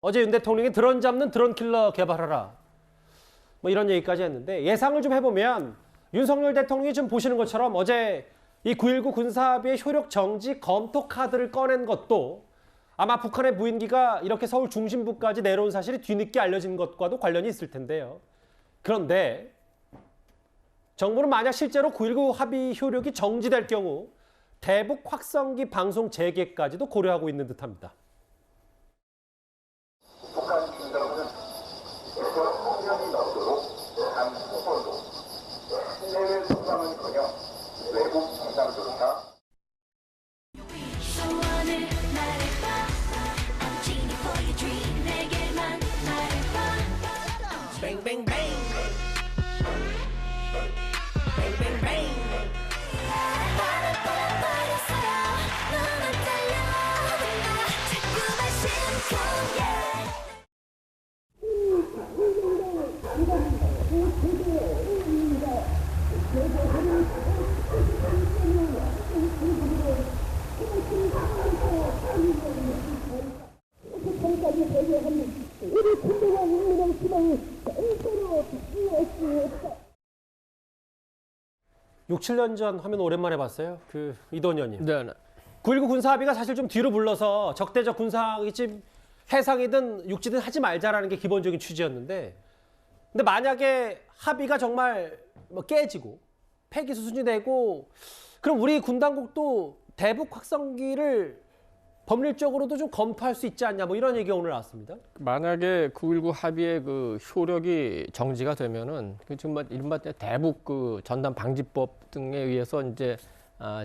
어제 윤 대통령이 드론 잡는 드론 킬러 개발하라. 뭐 이런 얘기까지 했는데 예상을 좀 해보면 윤석열 대통령이 좀 보시는 것처럼 어제 이 9.19 군사합의의 효력 정지 검토 카드를 꺼낸 것도 아마 북한의 무인기가 이렇게 서울 중심부까지 내려온 사실이 뒤늦게 알려진 것과도 관련이 있을 텐데요. 그런데 정부는 만약 실제로 9.19 합의 효력이 정지될 경우 대북 확성기 방송 재개까지도 고려하고 있는 듯합니다. 북한 중정부는 폭력이 넘도록 단 후보도 해외 소방은커녕 외국 정상조차 소원을 말해봐 I'm genie for your dream 내게만 말해봐 Bang bang bang Bang bang bang 버렸어요 너만 달려 자꾸만 심쿵해 육, 7년 전 화면 오랜만에 봤어요. 그 이도현님. 네. 9.19 군사합의가 사실 좀 뒤로 물러서 적대적 군사이지 해상이든 육지든 하지 말자라는 게 기본적인 취지였는데 근데 만약에 합의가 정말 뭐 깨지고 폐기 수순이 되고 그럼 우리 군 당국도 대북 확성기를 법률적으로도 좀 검토할 수 있지 않냐 뭐 이런 얘기가 오늘 나왔습니다. 만약에 9.19 합의의 그 효력이 정지가 되면은 그 지금 이른바 대북 그 전단 방지법 등에 의해서 이제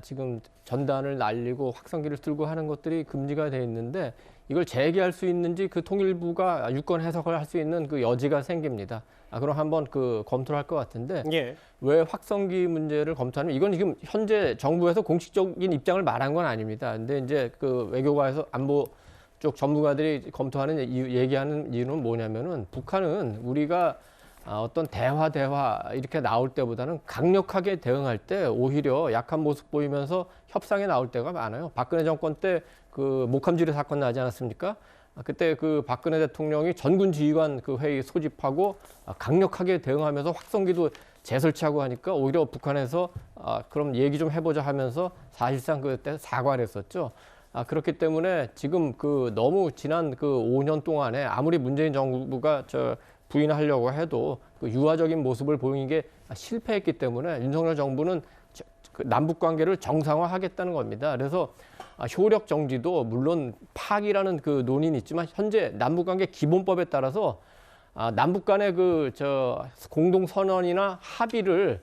지금 전단을 날리고 확성기를 들고 하는 것들이 금지가 돼 있는데 이걸 재개할 수 있는지 그 통일부가 유권 해석을 할 수 있는 그 여지가 생깁니다. 그럼 한번 그 검토를 할 것 같은데 예. 왜 확성기 문제를 검토하면 이건 지금 현재 정부에서 공식적인 입장을 말한 건 아닙니다. 근데 이제 그 외교관에서 안보 쪽 전문가들이 검토하는 얘기하는 이유는 뭐냐면은 북한은 우리가 어떤 대화 이렇게 나올 때보다는 강력하게 대응할 때 오히려 약한 모습 보이면서 협상에 나올 때가 많아요. 박근혜 정권 때 그 목함지뢰 사건 나지 않았습니까? 그때 그 박근혜 대통령이 전군 지휘관 그 회의 소집하고 강력하게 대응하면서 확성기도 재설치하고 하니까 오히려 북한에서 그럼 얘기 좀 해보자 하면서 사실상 그때 사과를 했었죠. 그렇기 때문에 지금 그 너무 지난 그 5년 동안에 아무리 문재인 정부가 부인하려고 해도 그 유화적인 모습을 보이는 게 실패했기 때문에 윤석열 정부는 그 남북 관계를 정상화하겠다는 겁니다. 그래서 효력 정지도 물론 파기라는 그 논의는 있지만 현재 남북 관계 기본법에 따라서 남북 간의 그 공동 선언이나 합의를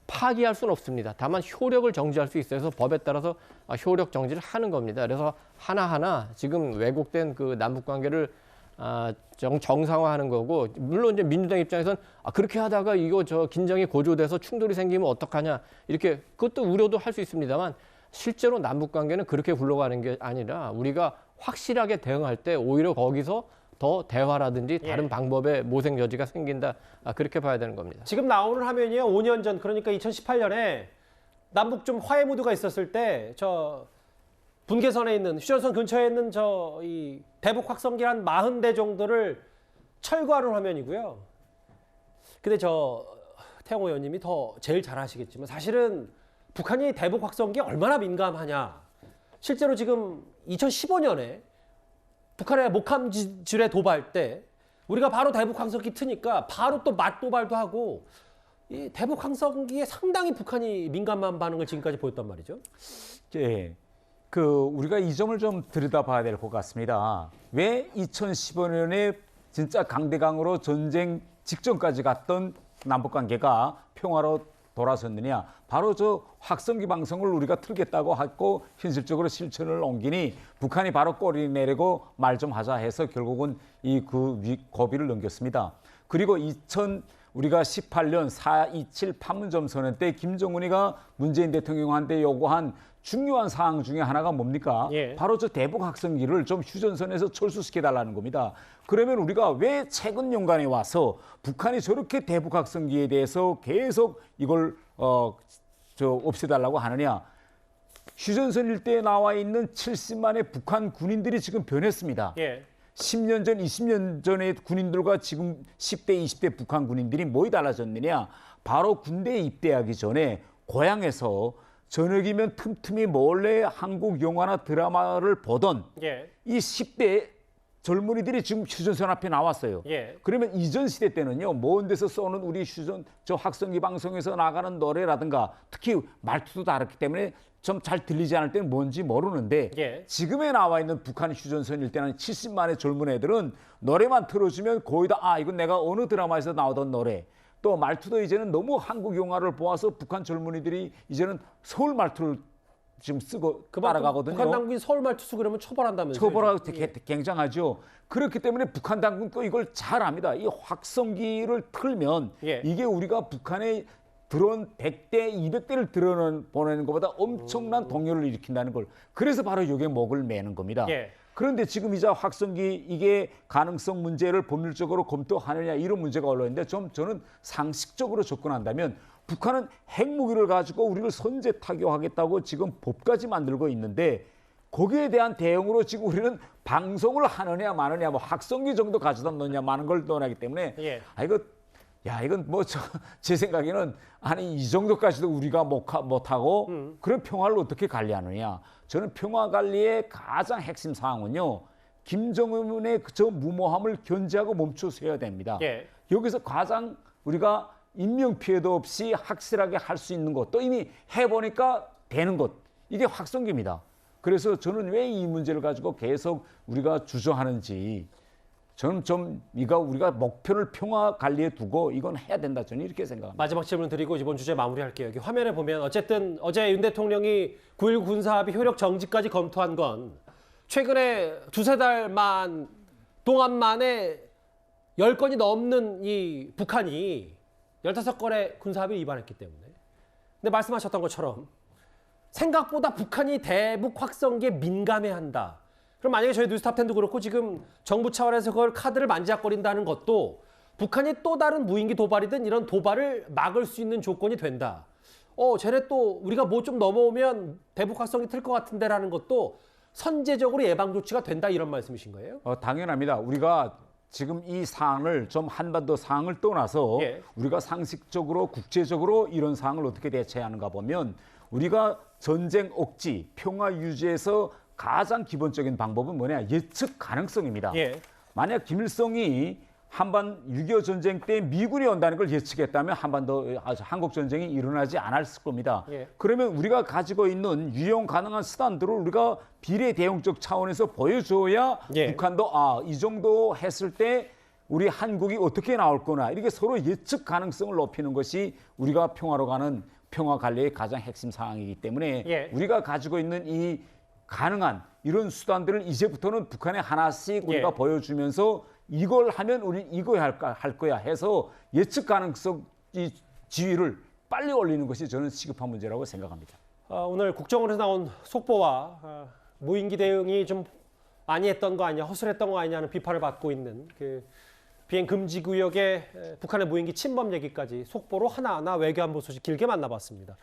파기할 수는 없습니다. 다만 효력을 정지할 수 있어서 법에 따라서 효력 정지를 하는 겁니다. 그래서 하나하나 지금 왜곡된 그 남북 관계를 정상화하는 거고 물론 이제 민주당 입장에서는 그렇게 하다가 이거 긴장이 고조돼서 충돌이 생기면 어떡하냐 이렇게 그것도 우려도 할 수 있습니다만 실제로 남북 관계는 그렇게 굴러가는 게 아니라 우리가 확실하게 대응할 때 오히려 거기서 더 대화라든지 다른 방법의 모색 여지가 생긴다 그렇게 봐야 되는 겁니다. 지금 나오는 화면이요. 5년 전 그러니까 2018년에 남북 좀 화해 무드가 있었을 때 분계선에 있는 휴전선 근처에 있는 이 대북 확성기 한 40대 정도를 철거하는 화면이고요. 근데 태영호 의원님이 제일 잘 아시겠지만 사실은 북한이 대북 확성기에 얼마나 민감하냐. 실제로 지금 2015년에 북한의 목함지뢰 도발 때 우리가 바로 대북 확성기 트니까 바로 또 맞도발도 하고 이 대북 확성기에 상당히 북한이 민감한 반응을 지금까지 보였단 말이죠. 예. 우리가 이 점을 좀 들여다봐야 될 것 같습니다. 왜 2015년에 진짜 강대강으로 전쟁 직전까지 갔던 남북관계가 평화로 돌아섰느냐? 바로 확성기 방송을 우리가 틀겠다고 하고 현실적으로 실천을 옮기니 북한이 바로 꼬리 내리고 말 좀 하자 해서 결국은 고비를 넘겼습니다. 그리고 우리가 18년 4.27 판문점 선언 때 김정은이가 문재인 대통령한테 요구한 중요한 사항 중에 하나가 뭡니까? 예. 바로 대북 확성기를 좀 휴전선에서 철수시켜달라는 겁니다. 그러면 우리가 왜 최근 연간에 와서 북한이 저렇게 대북 확성기에 대해서 계속 이걸 없애달라고 하느냐? 휴전선 일대에 나와 있는 70만의 북한 군인들이 지금 변했습니다. 예. 10년 전, 20년 전의 군인들과 지금 10대, 20대 북한 군인들이 뭐이 달라졌느냐? 바로 군대에 입대하기 전에 고향에서 저녁이면 틈틈이 몰래 한국 영화나 드라마를 보던 예. 이 10대 젊은이들이 지금 휴전선 앞에 나왔어요. 예. 그러면 이전 시대 때는요, 먼 데서 쏘는 우리 저 학성기 방송에서 나가는 노래라든가 특히 말투도 다르기 때문에 좀 잘 들리지 않을 때는 뭔지 모르는데 예. 지금에 나와 있는 북한 휴전선일 때는 70만의 젊은 애들은 노래만 틀어주면 거의 다 이건 내가 어느 드라마에서 나오던 노래. 또 말투도 이제는 너무 한국 영화를 보아서 북한 젊은이들이 이제는 서울 말투를 지금 쓰고 따라가거든요. 북한 당국이 서울 말투 쓰고 그러면 처벌한다면서요? 처벌하고 예. 굉장하죠. 그렇기 때문에 북한 당국도 이걸 잘 압니다. 이 확성기를 틀면 예. 이게 우리가 북한에 드론 100대, 200대를 보내는 것보다 엄청난 동요를 일으킨다는 걸. 그래서 바로 이게 목을 매는 겁니다. 예. 그런데 지금 이제 확성기 이게 가능성 문제를 법률적으로 검토하느냐 이런 문제가 올라있는데 저는 상식적으로 접근한다면 북한은 핵무기를 가지고 우리를 선제 타격하겠다고 지금 법까지 만들고 있는데 거기에 대한 대응으로 지금 우리는 방송을 하느냐 마느냐 뭐 확성기 정도 가져다 놓느냐 마는 걸 논하기 때문에 예. 이건 뭐 제 생각에는 아니 이 정도까지도 우리가 못하고 그런 평화를 어떻게 관리하느냐. 저는 평화 관리의 가장 핵심 사항은요. 김정은의 저 무모함을 견제하고 멈춰서야 됩니다. 예. 여기서 가장 우리가 인명 피해도 없이 확실하게 할 수 있는 것, 또 이미 해보니까 되는 것, 이게 확성기입니다. 그래서 저는 왜 이 문제를 가지고 계속 우리가 주저하는지 저는 좀 우리가 목표를 평화 관리에 두고 이건 해야 된다. 저는 이렇게 생각합니다. 마지막 질문 드리고 이번 주제 마무리할게요. 여기 화면에 보면 어쨌든 어제 윤 대통령이 9.19 군사합의 효력 정지까지 검토한 건 최근에 두세 달 동안 만에 10건이 넘는 이 북한이 15건의 군사합의를 위반했기 때문에. 근데 말씀하셨던 것처럼 생각보다 북한이 대북 확성기에 민감해한다. 그럼 만약에 저희 뉴스탑10도 그렇고 지금 정부 차원에서 그걸 카드를 만지작거린다는 것도 북한이 또 다른 무인기 도발이든 이런 도발을 막을 수 있는 조건이 된다. 쟤네 또 우리가 뭐 좀 넘어오면 대북 확성기 틀 것 같은데라는 것도 선제적으로 예방 조치가 된다 이런 말씀이신 거예요? 당연합니다. 우리가 지금 이 사안을 좀 한반도 상황을 떠나서 예. 우리가 상식적으로 국제적으로 이런 상황을 어떻게 대처하는가 보면 우리가 전쟁 억지, 평화 유지에서 가장 기본적인 방법은 뭐냐? 예측 가능성입니다. 예. 만약 김일성이 6.25 전쟁 때 미군이 온다는 걸 예측했다면 한국 전쟁이 일어나지 않았을 겁니다. 예. 그러면 우리가 가지고 있는 유용 가능한 수단들을 우리가 비례 대응적 차원에서 보여줘야 예. 북한도 이 정도 했을 때 우리 한국이 어떻게 나올 거나 이렇게 서로 예측 가능성을 높이는 것이 우리가 평화로 가는 평화 관리의 가장 핵심 사항이기 때문에 예. 우리가 가지고 있는 이 가능한 이런 수단들을 이제부터는 북한에 하나씩 우리가 예. 보여주면서 이걸 하면 우리 이거 할 거야 해서 예측 가능성 이 지위를 빨리 올리는 것이 저는 시급한 문제라고 생각합니다. 오늘 국정원에서 나온 속보와 무인기 대응이 좀 많이 했던 거 아니냐, 허술했던 거 아니냐는 비판을 받고 있는 그 비행 금지 구역의 북한의 무인기 침범 얘기까지 속보로 하나하나 외교안보 소식 길게 만나봤습니다.